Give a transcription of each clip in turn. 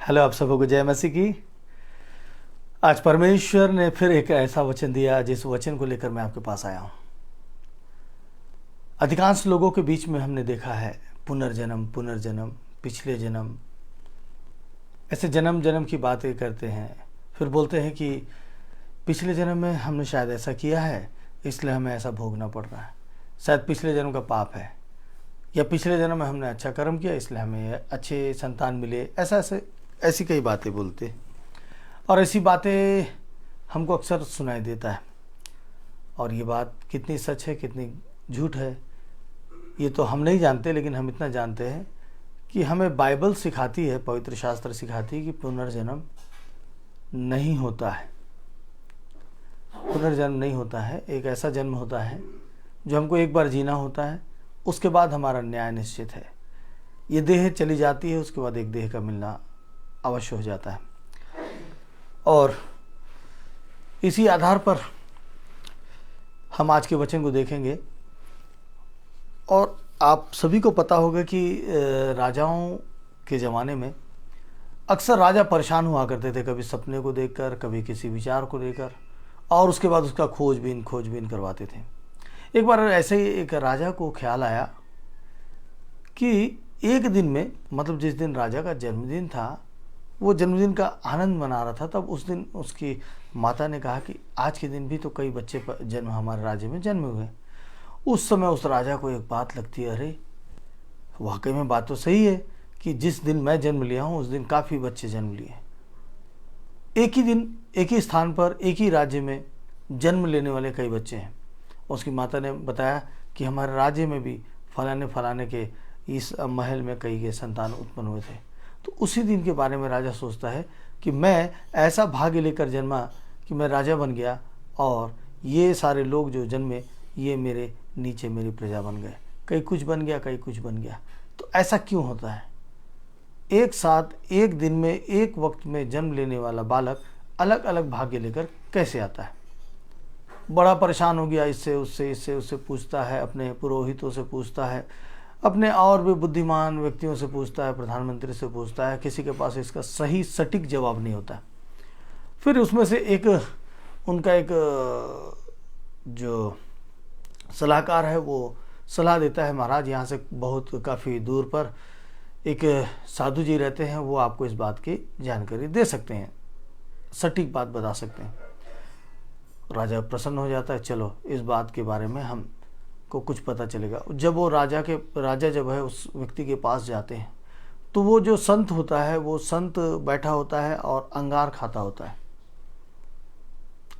Hello, आप सबको जय मसीह की। आज परमेश्वर ने फिर एक ऐसा वचन दिया जिस वचन को लेकर मैं आपके पास आया हूं। अधिकांश लोगों के बीच में हमने देखा है पुनर्जन्म पुनर्जन्म, पिछले जन्म, ऐसे जन्म जन्म की बातें करते हैं। फिर बोलते हैं कि पिछले जन्म में हमने शायद ऐसा किया है इसलिए हमें ऐसा भोगना पड़ रहा है, शायद पिछले जन्म का पाप है, या पिछले जन्म में हमने अच्छा कर्म किया इसलिए हमें अच्छे संतान मिले। ऐसी कई बातें बोलते, और ऐसी बातें हमको अक्सर सुनाई देता है। और ये बात कितनी सच है कितनी झूठ है ये तो हम नहीं जानते, लेकिन हम इतना जानते हैं कि हमें बाइबल सिखाती है, पवित्र शास्त्र सिखाती है कि पुनर्जन्म नहीं होता है। पुनर्जन्म नहीं होता है, एक ऐसा जन्म होता है जो हमको एक बार जीना होता है, उसके बाद हमारा न्याय निश्चित है। ये देह चली जाती है, उसके बाद एक देह का मिलना अवश्य हो जाता है। और इसी आधार पर हम आज के वचन को देखेंगे। और आप सभी को पता होगा कि राजाओं के ज़माने में अक्सर राजा परेशान हुआ करते थे, कभी सपने को देखकर, कभी किसी विचार को लेकर, और उसके बाद उसका खोजबीन करवाते थे। एक बार ऐसे ही एक राजा को ख्याल आया कि एक दिन में, मतलब जिस दिन राजा का जन्मदिन था, वो जन्मदिन का आनंद मना रहा था, तब उस दिन उसकी माता ने कहा कि आज के दिन भी तो कई बच्चे जन्म हमारे राज्य में जन्म हुए। उस समय उस राजा को एक बात लगती है, अरे वाकई में बात तो सही है कि जिस दिन मैं जन्म लिया हूँ उस दिन काफ़ी बच्चे जन्म लिए। एक ही दिन एक ही स्थान पर एक ही राज्य में जन्म लेने वाले कई बच्चे हैं। उसकी माता ने बताया कि हमारे राज्य में भी फलाने फलाने के इस महल में कई के संतान उत्पन्न हुए थे। तो उसी दिन के बारे में राजा सोचता है कि मैं ऐसा भाग्य लेकर जन्मा कि मैं राजा बन गया, और ये सारे लोग जो जन्मे ये मेरे नीचे मेरी प्रजा बन गए। कहीं कुछ बन गया, कहीं कुछ बन गया। तो ऐसा क्यों होता है? एक साथ एक दिन में एक वक्त में जन्म लेने वाला बालक अलग अलग भाग्य लेकर कैसे आता है? बड़ा परेशान हो गया, इससे उससे पूछता है, अपने पुरोहितों से पूछता है, अपने और भी बुद्धिमान व्यक्तियों से पूछता है, प्रधानमंत्री से पूछता है, किसी के पास इसका सही सटीक जवाब नहीं होता। फिर उसमें से उनका एक जो सलाहकार है वो सलाह देता है, महाराज यहाँ से बहुत काफ़ी दूर पर एक साधु जी रहते हैं, वो आपको इस बात की जानकारी दे सकते हैं, सटीक बात बता सकते हैं। राजा प्रसन्न हो जाता है, चलो इस बात के बारे में हम को कुछ पता चलेगा। जब वो राजा जब है उस व्यक्ति के पास जाते हैं तो वो जो संत होता है वो संत बैठा होता है और अंगार खाता होता है।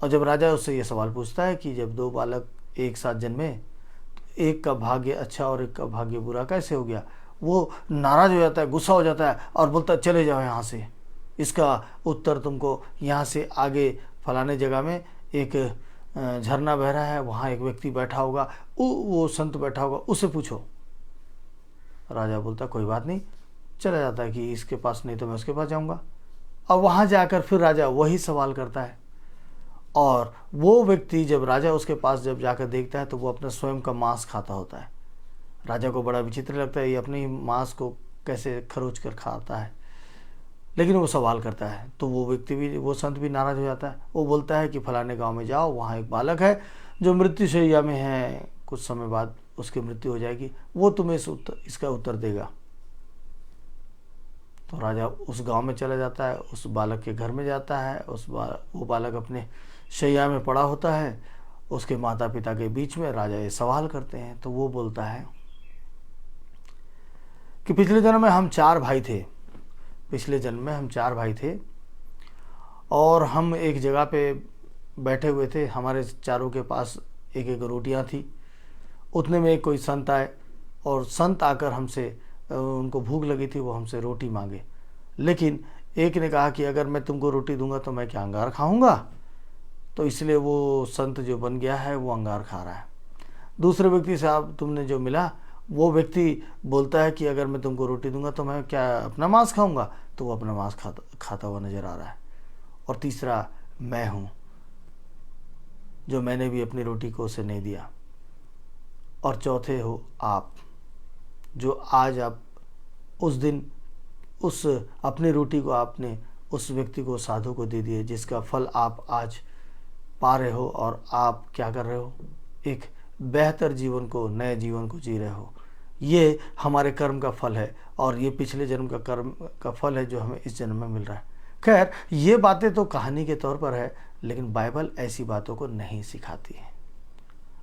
और जब राजा उससे ये सवाल पूछता है कि जब दो बालक एक साथ जन्मे तो एक का भाग्य अच्छा और एक का भाग्य बुरा कैसे हो गया, वो नाराज हो जाता है, गुस्सा हो जाता है और बोलता है चले जाओ यहाँ से, इसका उत्तर तुमको यहाँ से आगे फलाने जगह में एक झरना बह रहा है, वहाँ एक व्यक्ति बैठा होगा, वो संत बैठा होगा, उससे पूछो। राजा बोलता कोई बात नहीं, चला जाता है कि इसके पास नहीं तो मैं उसके पास जाऊँगा। और वहाँ जाकर फिर राजा वही सवाल करता है, और वो व्यक्ति जब राजा उसके पास जब जाकर देखता है तो वो अपना स्वयं का मांस खाता होता है। राजा को बड़ा विचित्र लगता है, ये अपने ही मांस को कैसे खरोच कर खाता है, लेकिन वो सवाल करता है। तो वो व्यक्ति भी, वो संत भी नाराज हो जाता है। वो बोलता है कि फलाने गांव में जाओ, वहाँ एक बालक है जो मृत्यु शैया में है, कुछ समय बाद उसकी मृत्यु हो जाएगी, वो तुम्हें इसका उत्तर देगा। तो राजा उस गांव में चला जाता है, उस बालक के घर में जाता है। वो बालक अपने शैया में पड़ा होता है, उसके माता पिता के बीच में राजा ये सवाल करते हैं। तो वो बोलता है कि पिछले जन्म में हम चार भाई थे, पिछले जन्म में हम चार भाई थे, और हम एक जगह पे बैठे हुए थे, हमारे चारों के पास एक एक रोटियां थी। उतने में एक कोई संत आए, और संत आकर हमसे, उनको भूख लगी थी, वो हमसे रोटी मांगे। लेकिन एक ने कहा कि अगर मैं तुमको रोटी दूंगा तो मैं क्या अंगार खाऊंगा? तो इसलिए वो संत जो बन गया है वो अंगार खा रहा है। दूसरे व्यक्ति से आप तुमने जो मिला, वो व्यक्ति बोलता है कि अगर मैं तुमको रोटी दूंगा तो मैं क्या अपना मांस खाऊंगा? तो वो अपना मांस खाता हुआ नजर आ रहा है। और तीसरा मैं हूँ, जो मैंने भी अपनी रोटी को उसे नहीं दिया। और चौथे हो आप, जो आज आप उस दिन उस अपनी रोटी को आपने उस व्यक्ति को, साधु को दे दिए, जिसका फल आप आज पा रहे हो और आप क्या कर रहे हो, एक बेहतर जीवन को, नए जीवन को जी रहे हो। ये हमारे कर्म का फल है और ये पिछले जन्म का कर्म का फल है जो हमें इस जन्म में मिल रहा है। खैर, ये बातें तो कहानी के तौर पर है, लेकिन बाइबल ऐसी बातों को नहीं सिखाती है।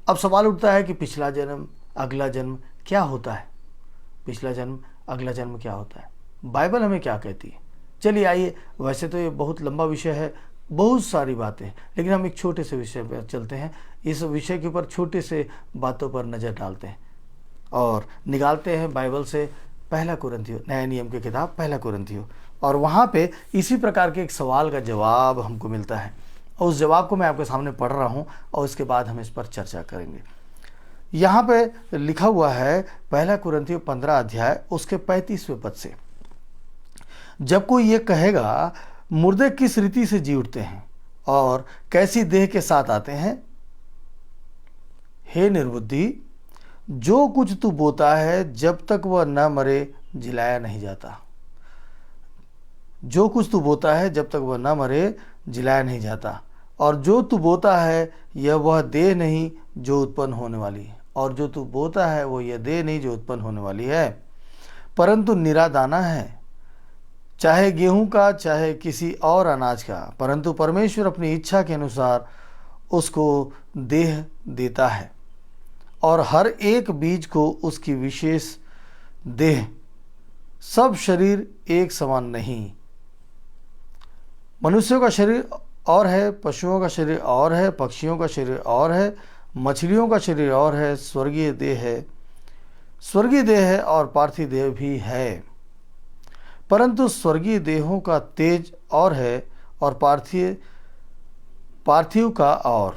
अब सवाल उठता है कि पिछला जन्म, अगला जन्म क्या होता है? पिछला जन्म, अगला जन्म क्या होता है? बाइबल हमें क्या कहती है? चलिए आइए, वैसे तो ये बहुत लंबा विषय है, बहुत सारी बातें हैं, लेकिन हम एक छोटे से विषय पर चलते हैं। इस विषय के ऊपर छोटे से बातों पर नज़र डालते हैं और निकालते हैं बाइबल से पहला कुरिन्थियों, नए नियम की किताब पहला कुरिन्थियों, और वहाँ पे इसी प्रकार के एक सवाल का जवाब हमको मिलता है और उस जवाब को मैं आपके सामने पढ़ रहा हूँ और उसके बाद हम इस पर चर्चा करेंगे। यहाँ पे लिखा हुआ है पहला कुरिन्थियों 15 अध्याय उसके 35वें पद से, जब कोई ये कहेगा मुर्दे किस रीति से जी उठते हैं और कैसी देह के साथ आते हैं, हे निर्बुद्धि, जो कुछ तू बोता है जब तक वह न मरे जिलाया नहीं जाता। जो कुछ तू बोता है जब तक वह न मरे जिलाया नहीं जाता। और जो तू बोता है यह वह देह नहीं जो उत्पन्न होने वाली है, और जो तू बोता है वो यह देह नहीं जो उत्पन्न होने वाली है, परंतु निरा दाना है, चाहे गेहूं का चाहे किसी और अनाज का, परंतु परमेश्वर अपनी इच्छा के अनुसार उसको देह देता है और हर एक बीज को उसकी विशेष देह। सब शरीर एक समान नहीं। मनुष्यों का शरीर और है, पशुओं का शरीर और है, पक्षियों का शरीर और है, मछलियों का शरीर और है, स्वर्गीय देह है, स्वर्गीय देह है और पार्थिव देह भी है। परंतु स्वर्गीय देहों का तेज और है और पार्थिव का और।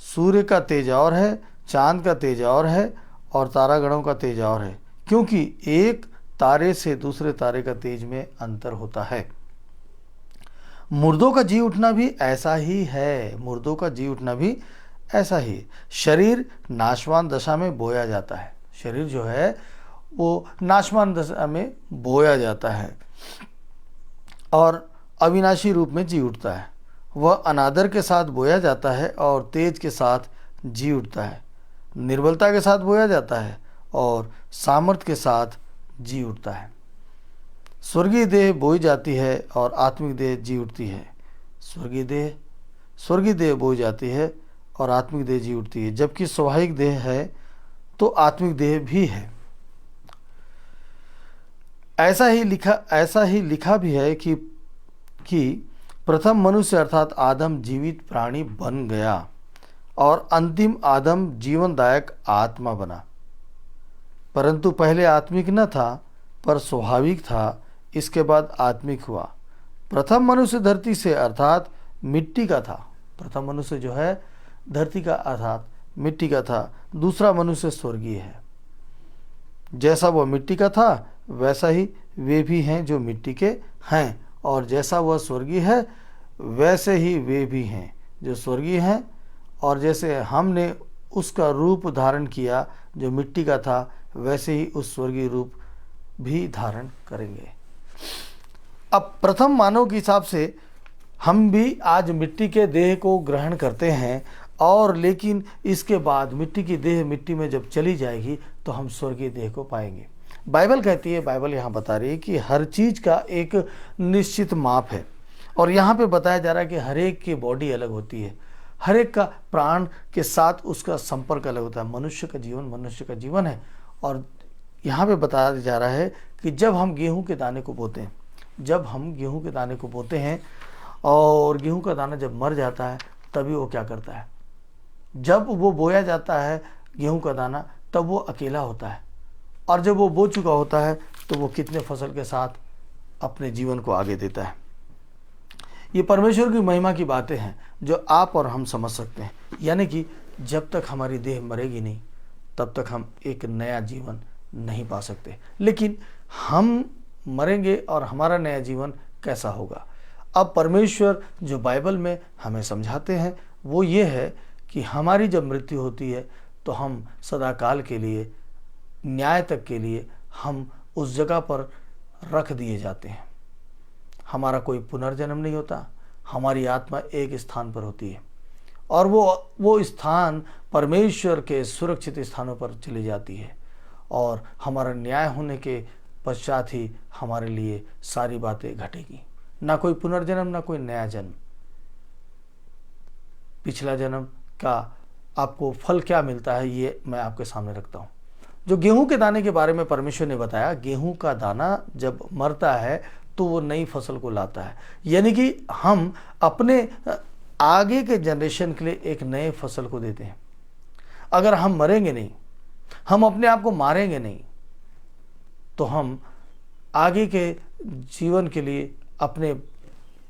सूर्य का तेज और है, चांद का तेज और है और तारागणों का तेज और है, क्योंकि एक तारे से दूसरे तारे का तेज में अंतर होता है। मुर्दों का जी उठना भी ऐसा ही है, मुर्दों का जी उठना भी ऐसा ही। शरीर नाशवान दशा में बोया जाता है, शरीर जो है वो नाशवान दशा में बोया जाता है और अविनाशी रूप में जी उठता है। वह अनादर के साथ बोया जाता है और तेज के साथ जी उठता है, निर्बलता के साथ बोया जाता है और सामर्थ्य के साथ जी उठता है। स्वर्गीय देह बोई जाती है और आत्मिक देह जी उठती है। स्वर्गीय देह बोई जाती है और आत्मिक देह जी उठती है, जबकि स्वाभाविक देह है तो आत्मिक देह भी है। ऐसा ही लिखा भी है कि प्रथम मनुष्य अर्थात आदम जीवित प्राणी बन गया और अंतिम आदम जीवनदायक आत्मा बना, परंतु पहले आत्मिक न था पर स्वाभाविक था, इसके बाद आत्मिक हुआ। प्रथम मनुष्य धरती से अर्थात मिट्टी का था। प्रथम मनुष्य जो है धरती का अर्थात मिट्टी का था, दूसरा मनुष्य स्वर्गीय है। जैसा वह मिट्टी का था वैसा ही वे भी हैं जो मिट्टी के हैं, और जैसा वह स्वर्गीय है वैसे ही वे भी हैं जो स्वर्गीय हैं, और जैसे हमने उसका रूप धारण किया जो मिट्टी का था वैसे ही उस स्वर्गीय रूप भी धारण करेंगे। अब प्रथम मानव के हिसाब से हम भी आज मिट्टी के देह को ग्रहण करते हैं, और लेकिन इसके बाद मिट्टी की देह मिट्टी में जब चली जाएगी तो हम स्वर्गीय देह को पाएंगे। बाइबल कहती है, बाइबल यहाँ बता रही है कि हर चीज़ का एक निश्चित माप है, और यहाँ पे बताया जा रहा है कि हर एक की बॉडी अलग होती है, हर एक का प्राण के साथ उसका संपर्क अलग होता है। मनुष्य का जीवन है, और यहाँ पे बताया जा रहा है कि जब हम गेहूं के दाने को बोते हैं, और गेहूं का दाना जब मर जाता है तभी वो क्या करता है, जब वो बोया जाता है गेहूं का दाना तब वो अकेला होता है, और जब वो बो चुका होता है तो वो कितने फसल के साथ अपने जीवन को आगे देता है। ये परमेश्वर की महिमा की बातें हैं जो आप और हम समझ सकते हैं। यानी कि जब तक हमारी देह मरेगी नहीं तब तक हम एक नया जीवन नहीं पा सकते, लेकिन हम मरेंगे और हमारा नया जीवन कैसा होगा। अब परमेश्वर जो बाइबल में हमें समझाते हैं वो ये है कि हमारी जब मृत्यु होती है तो हम सदाकाल के लिए, न्याय तक के लिए हम उस जगह पर रख दिए जाते हैं। हमारा कोई पुनर्जन्म नहीं होता, हमारी आत्मा एक स्थान पर होती है और वो स्थान परमेश्वर के सुरक्षित स्थानों पर चली जाती है और हमारा न्याय होने के पश्चात ही हमारे लिए सारी बातें घटेगी। ना कोई पुनर्जन्म, ना कोई नया जन्म। पिछला जन्म का आपको फल क्या मिलता है ये मैं आपके सामने रखता हूँ। जो गेहूं के दाने के बारे में परमेश्वर ने बताया, गेहूं का दाना जब मरता है तो वो नई फसल को लाता है, यानी कि हम अपने आगे के जनरेशन के लिए एक नए फसल को देते हैं। अगर हम मरेंगे नहीं, हम अपने आप को मारेंगे नहीं, तो हम आगे के जीवन के लिए, अपने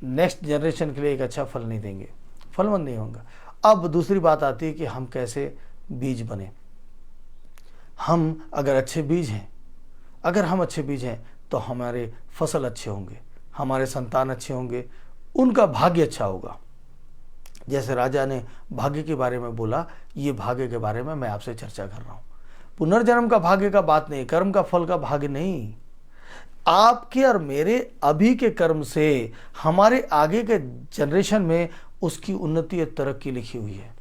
नेक्स्ट जनरेशन के लिए एक अच्छा फल नहीं देंगे, फलवंत नहीं होगा। अब दूसरी बात आती है कि हम कैसे बीज बने। हम अगर अच्छे बीज हैं, अगर हम अच्छे बीज हैं तो हमारे फसल अच्छे होंगे, हमारे संतान अच्छे होंगे, उनका भाग्य अच्छा होगा। जैसे राजा ने भाग्य के बारे में बोला, ये भाग्य के बारे में मैं आपसे चर्चा कर रहा हूं। पुनर्जन्म का भाग्य का बात नहीं, कर्म का फल का भाग्य नहीं। आपके और मेरे अभी के कर्म से हमारे आगे के जनरेशन में उसकी उन्नति और तरक्की लिखी हुई है।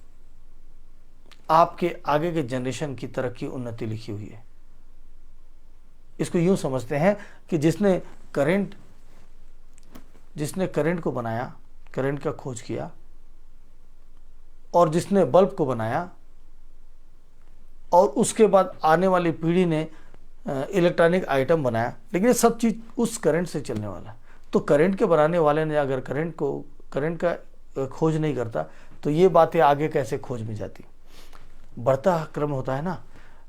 आपके आगे के जनरेशन की तरक्की उन्नति लिखी हुई है। इसको यूं समझते हैं कि जिसने करंट को बनाया, करंट का खोज किया, और जिसने बल्ब को बनाया, और उसके बाद आने वाली पीढ़ी ने इलेक्ट्रॉनिक आइटम बनाया, लेकिन ये सब चीज उस करंट से चलने वाला है। तो करंट के बनाने वाले ने अगर करंट का खोज नहीं करता तो ये बातें आगे कैसे खोज में जाती। बढ़ता क्रम होता है ना।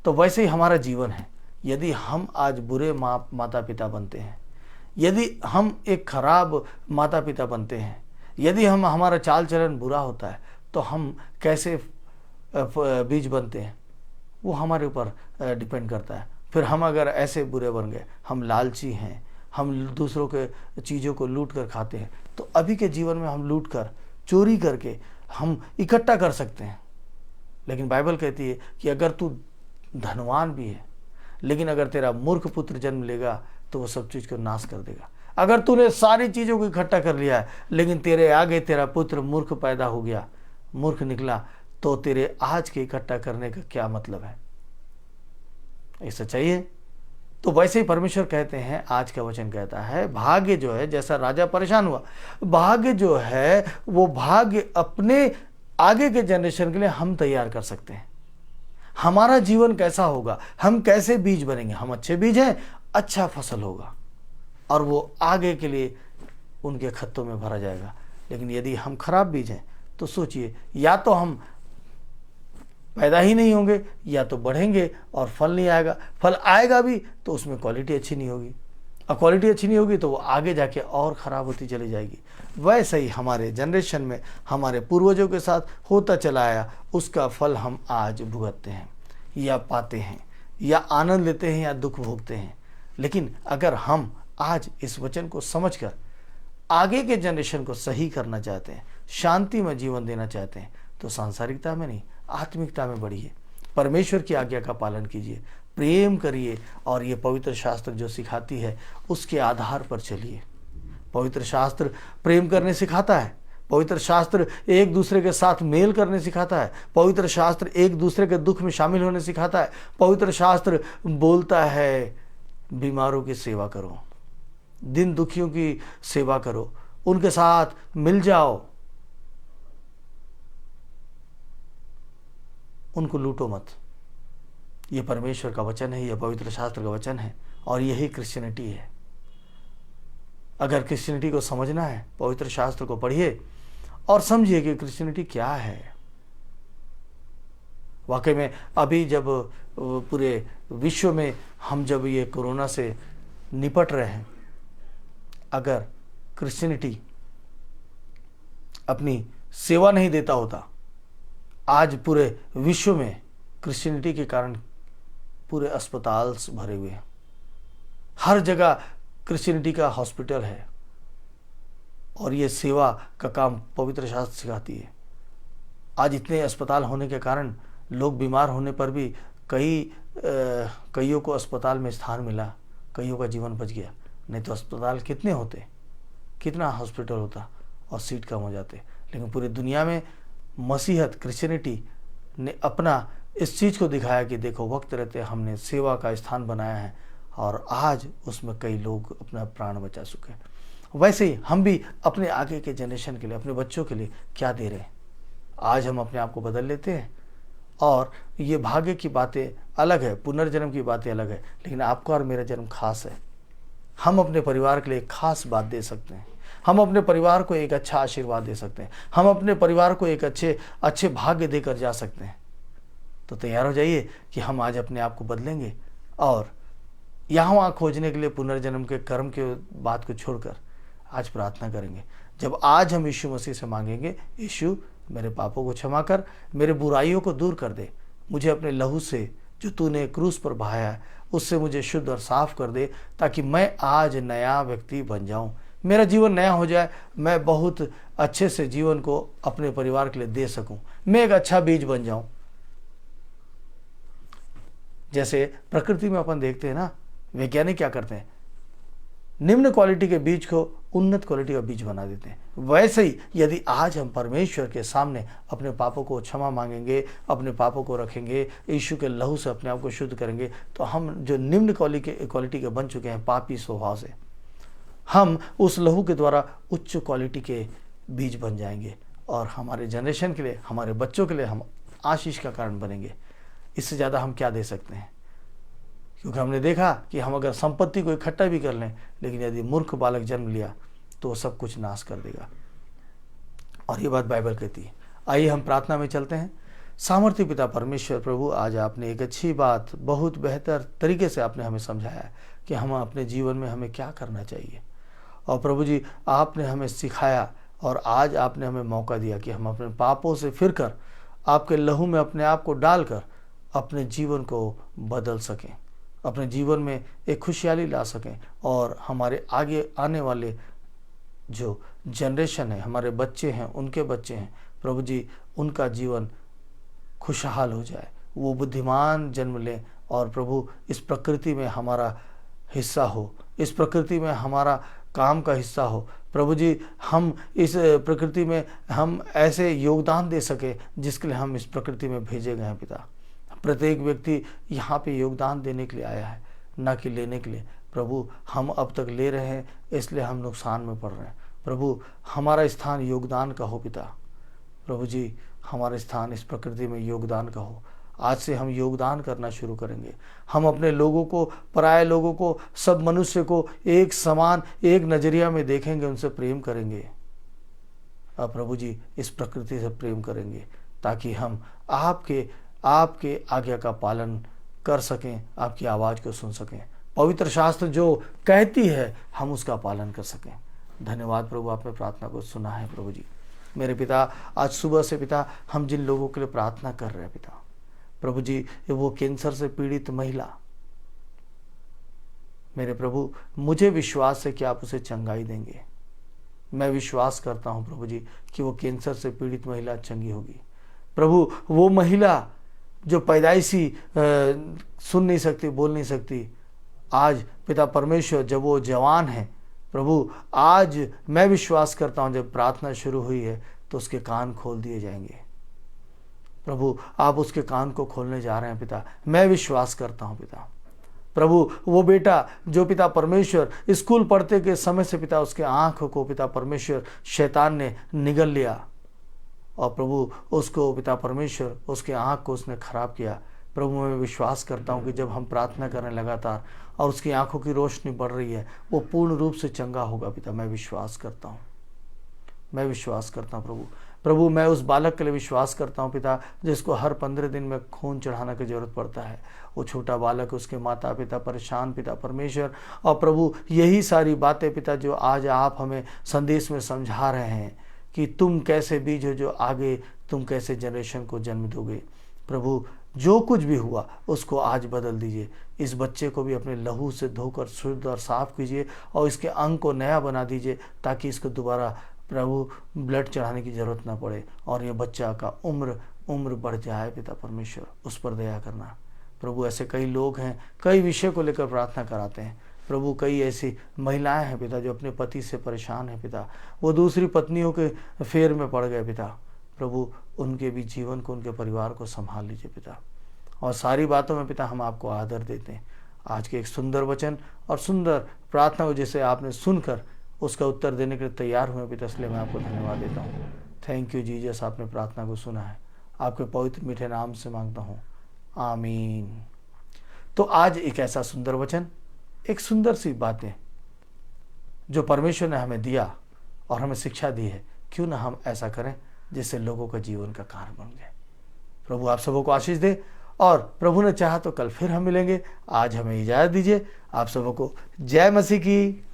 तो वैसे ही हमारा जीवन है। यदि हम आज बुरे माता पिता बनते हैं, यदि हम एक खराब माता पिता बनते हैं, यदि हमारा चाल चलन बुरा होता है, तो हम कैसे बीज बनते हैं वो हमारे ऊपर डिपेंड करता है। फिर हम अगर ऐसे बुरे बन गए, हम लालची हैं, हम दूसरों के चीज़ों को लूट कर खाते हैं, तो अभी के जीवन में हम लूट कर, चोरी करके हम इकट्ठा कर सकते हैं। लेकिन बाइबल कहती है कि अगर तू धनवान भी है, लेकिन अगर तेरा मूर्ख पुत्र जन्म लेगा तो वो सब चीज़ को नाश कर देगा। अगर तूने सारी चीज़ों को इकट्ठा कर लिया है, लेकिन तेरे आगे तेरा पुत्र मूर्ख पैदा हो गया, मूर्ख निकला, तो तेरे आज के इकट्ठा करने का क्या मतलब है? ऐसा चाहिए? तो वैसे ही परमेश्वर कहते हैं, आज का वचन कहता है, भाग्य जो है, जैसा राजा परेशान हुआ, भाग्य जो है वो भाग्य अपने आगे के जनरेशन के लिए हम तैयार कर सकते हैं। हमारा जीवन कैसा होगा, हम कैसे बीज बनेंगे। हम अच्छे बीज हैं, अच्छा फसल होगा और वो आगे के लिए उनके खत्तों में भरा जाएगा। लेकिन यदि हम खराब बीज हैं तो सोचिए, या तो हम पैदा ही नहीं होंगे, या तो बढ़ेंगे और फल नहीं आएगा। फल आएगा भी तो उसमें क्वालिटी अच्छी नहीं होगी, और क्वालिटी अच्छी नहीं होगी तो वो आगे जाके और ख़राब होती चली जाएगी। वैसे ही हमारे जनरेशन में हमारे पूर्वजों के साथ होता चला आया, उसका फल हम आज भुगतते हैं, या पाते हैं, या आनंद लेते हैं, या दुख भोगते हैं। लेकिन अगर हम आज इस वचन को समझकर आगे के जनरेशन को सही करना चाहते हैं, शांति में जीवन देना चाहते हैं, तो सांसारिकता में नहीं, आत्मिकता में बढ़िए, परमेश्वर की आज्ञा का पालन कीजिए, प्रेम करिए, और ये पवित्र शास्त्र जो सिखाती है उसके आधार पर चलिए। पवित्र शास्त्र प्रेम करने सिखाता है, पवित्र शास्त्र एक दूसरे के साथ मेल करने सिखाता है, पवित्र शास्त्र एक दूसरे के दुख में शामिल होने सिखाता है। पवित्र शास्त्र बोलता है, बीमारों की सेवा करो, दिन दुखियों की सेवा करो, उनके साथ मिल जाओ, उनको लूटो मत। ये परमेश्वर का वचन है, यह पवित्र शास्त्र का वचन है, और यही क्रिश्चियनिटी है। अगर क्रिश्चियनिटी को समझना है, पवित्र शास्त्र को पढ़िए और समझिए कि क्रिश्चियनिटी क्या है। वाकई में अभी जब पूरे विश्व में हम जब ये कोरोना से निपट रहे हैं, अगर क्रिश्चियनिटी अपनी सेवा नहीं देता होता, आज पूरे विश्व में क्रिश्चियनिटी के कारण पूरे अस्पताल भरे हुए हैं। हर जगह क्रिश्चियनिटी का हॉस्पिटल है, और ये सेवा का काम पवित्र शास्त्र सिखाती है। आज इतने अस्पताल होने के कारण लोग बीमार होने पर भी कईयों को अस्पताल में स्थान मिला, कईयों का जीवन बच गया। नहीं तो अस्पताल कितने होते, कितना हॉस्पिटल होता और सीट कम हो जाते। लेकिन पूरी दुनिया में मसीहत क्रिश्चियनिटी ने अपना इस चीज़ को दिखाया कि देखो वक्त रहते हमने सेवा का स्थान बनाया है और आज उसमें कई लोग अपना प्राण बचा चुके हैं। वैसे ही हम भी अपने आगे के जनरेशन के लिए, अपने बच्चों के लिए क्या दे रहे हैं। आज हम अपने आप को बदल लेते हैं और ये भाग्य की बातें अलग है, पुनर्जन्म की बातें अलग है, लेकिन आपका और मेरा जन्म खास है। हम अपने परिवार के लिए खास बात दे सकते हैं, हम अपने परिवार को एक अच्छा आशीर्वाद दे सकते हैं, हम अपने परिवार को एक अच्छे भाग्य देकर जा सकते हैं। तो तैयार हो जाइए कि हम आज अपने आप को बदलेंगे और यहाँ वहाँ खोजने के लिए पुनर्जन्म के कर्म के बात को छोड़कर आज प्रार्थना करेंगे। जब आज हम यीशु मसीह से मांगेंगे, यीशु मेरे पापों को क्षमा कर, मेरे बुराइयों को दूर कर दे, मुझे अपने लहू से जो तूने क्रूस पर बहाया है उससे मुझे शुद्ध और साफ कर दे, ताकि मैं आज नया व्यक्ति बन जाऊं, मेरा जीवन नया हो जाए, मैं बहुत अच्छे से जीवन को अपने परिवार के लिए दे सकूं, मैं एक अच्छा बीज बन जाऊं। जैसे प्रकृति में अपन देखते हैं ना, वैज्ञानिक क्या करते हैं, निम्न क्वालिटी के बीज को उन्नत क्वालिटी का बीज बना देते हैं। वैसे ही यदि आज हम परमेश्वर के सामने अपने पापों को क्षमा मांगेंगे, अपने पापों को रखेंगे, यीशु के लहू से अपने आप को शुद्ध करेंगे, तो हम जो निम्न क्वालिटी के बन चुके हैं पापी स्वभाव से, हम उस लहू के द्वारा उच्च क्वालिटी के बीज बन जाएंगे और हमारे जनरेशन के लिए, हमारे बच्चों के लिए हम आशीष का कारण बनेंगे। इससे ज़्यादा हम क्या दे सकते हैं, क्योंकि हमने देखा कि हम अगर संपत्ति को इकट्ठा भी कर लें, लेकिन यदि मूर्ख बालक जन्म लिया तो सब कुछ नाश कर देगा। और ये बात बाइबल कहती है। आइए हम प्रार्थना में चलते हैं। सामर्थ्य पिता परमेश्वर प्रभु, आज आपने एक अच्छी बात बहुत बेहतर तरीके से आपने हमें समझाया है कि हम अपने जीवन में हमें क्या करना चाहिए। और प्रभु जी, आपने हमें सिखाया और आज आपने हमें मौका दिया कि हम अपने पापों से फिरकर आपके लहू में अपने आप को डालकर अपने जीवन को बदल सकें, अपने जीवन में एक खुशहाली ला सकें और हमारे आगे आने वाले जो जनरेशन है, हमारे बच्चे हैं, उनके बच्चे हैं, प्रभु जी उनका जीवन खुशहाल हो जाए, वो बुद्धिमान जन्म लें और प्रभु इस प्रकृति में हमारा हिस्सा हो, इस प्रकृति में हमारा काम का हिस्सा हो। प्रभु जी, हम इस प्रकृति में हम ऐसे योगदान दे सके जिसके लिए हम इस प्रकृति में भेजे गए हैं पिता। प्रत्येक व्यक्ति यहाँ पे योगदान देने के लिए आया है, ना कि लेने के लिए। प्रभु, हम अब तक ले रहे हैं इसलिए हम नुकसान में पड़ रहे हैं। प्रभु, हमारा स्थान योगदान का हो पिता। प्रभु जी, हमारा स्थान इस प्रकृति में योगदान का हो। आज से हम योगदान करना शुरू करेंगे। हम अपने लोगों को, पराये लोगों को, सब मनुष्य को एक समान, एक नज़रिया में देखेंगे, उनसे प्रेम करेंगे। अब प्रभु जी इस प्रकृति से प्रेम करेंगे ताकि हम आपके आज्ञा का पालन कर सकें, आपकी आवाज़ को सुन सकें। पवित्र शास्त्र जो कहती है हम उसका पालन कर सकें। धन्यवाद प्रभु, आपने प्रार्थना को सुना है। प्रभु जी, मेरे पिता, आज सुबह से पिता हम जिन लोगों के लिए प्रार्थना कर रहे हैं पिता, प्रभु जी वो कैंसर से पीड़ित महिला, मेरे प्रभु मुझे विश्वास है कि आप उसे चंगाई देंगे। मैं विश्वास करता हूं प्रभु जी कि वो कैंसर से पीड़ित महिला चंगी होगी। प्रभु, वो महिला जो पैदाइशी सुन नहीं सकती, बोल नहीं सकती, आज पिता परमेश्वर जब वो जवान है, प्रभु आज मैं विश्वास करता हूं जब प्रार्थना शुरू हुई है तो उसके कान खोल दिए जाएंगे। प्रभु, आप उसके कान को खोलने जा रहे हैं पिता, मैं विश्वास करता हूं पिता। प्रभु, वो बेटा जो पिता परमेश्वर स्कूल पढ़ते के समय से पिता उसके आँख को पिता परमेश्वर शैतान ने निगल लिया और प्रभु उसको पिता परमेश्वर उसके आँख को उसने खराब किया। प्रभु, मैं विश्वास करता हूँ कि जब हम प्रार्थना करें लगातार और उसकी आंखों की रोशनी बढ़ रही है, वो पूर्ण रूप से चंगा होगा पिता। मैं विश्वास करता हूँ, मैं विश्वास करता हूँ प्रभु। प्रभु, मैं उस बालक के लिए विश्वास करता हूँ पिता जिसको हर 15 दिन में खून चढ़ाने की जरूरत पड़ता है। वो छोटा बालक, उसके माता पिता परेशान पिता परमेश्वर, और प्रभु यही सारी बातें पिता जो आज आप हमें संदेश में समझा रहे हैं कि तुम कैसे बीज हो जो आगे तुम कैसे जनरेशन को जन्म दोगे। प्रभु, जो कुछ भी हुआ उसको आज बदल दीजिए। इस बच्चे को भी अपने लहू से धोकर शुद्ध और साफ कीजिए और इसके अंग को नया बना दीजिए ताकि इसको दोबारा प्रभु ब्लड चढ़ाने की जरूरत ना पड़े और ये बच्चा का उम्र बढ़ जाए। पिता परमेश्वर, उस पर दया करना। प्रभु, ऐसे कई लोग हैं, कई विषय को लेकर प्रार्थना कराते हैं। प्रभु कई ऐसी महिलाएं हैं पिता जो अपने पति से परेशान हैं पिता, वो दूसरी पत्नियों के फेर में पड़ गए पिता। प्रभु उनके भी जीवन को, उनके परिवार को संभाल लीजिए पिता। और सारी बातों में पिता हम आपको आदर देते हैं। आज के एक सुंदर वचन और सुंदर प्रार्थना को जिसे आपने सुनकर उसका उत्तर देने के लिए तैयार हुए पिता, इसलिए मैं आपको धन्यवाद देता हूँ। थैंक यू जीसस, आपने प्रार्थना को सुना है। आपके पवित्र मीठे नाम से मांगता हूँ, आमीन। तो आज एक ऐसा सुंदर वचन, एक सुंदर सी बातें जो परमेश्वर ने हमें दिया और हमें शिक्षा दी है, क्यों ना हम ऐसा करें जिससे लोगों का जीवन का कारण बन जाए। प्रभु आप सबों को आशीष दे, और प्रभु ने चाहा तो कल फिर हम मिलेंगे। आज हमें इजाज़त दीजिए। आप सबों को जय मसीह की।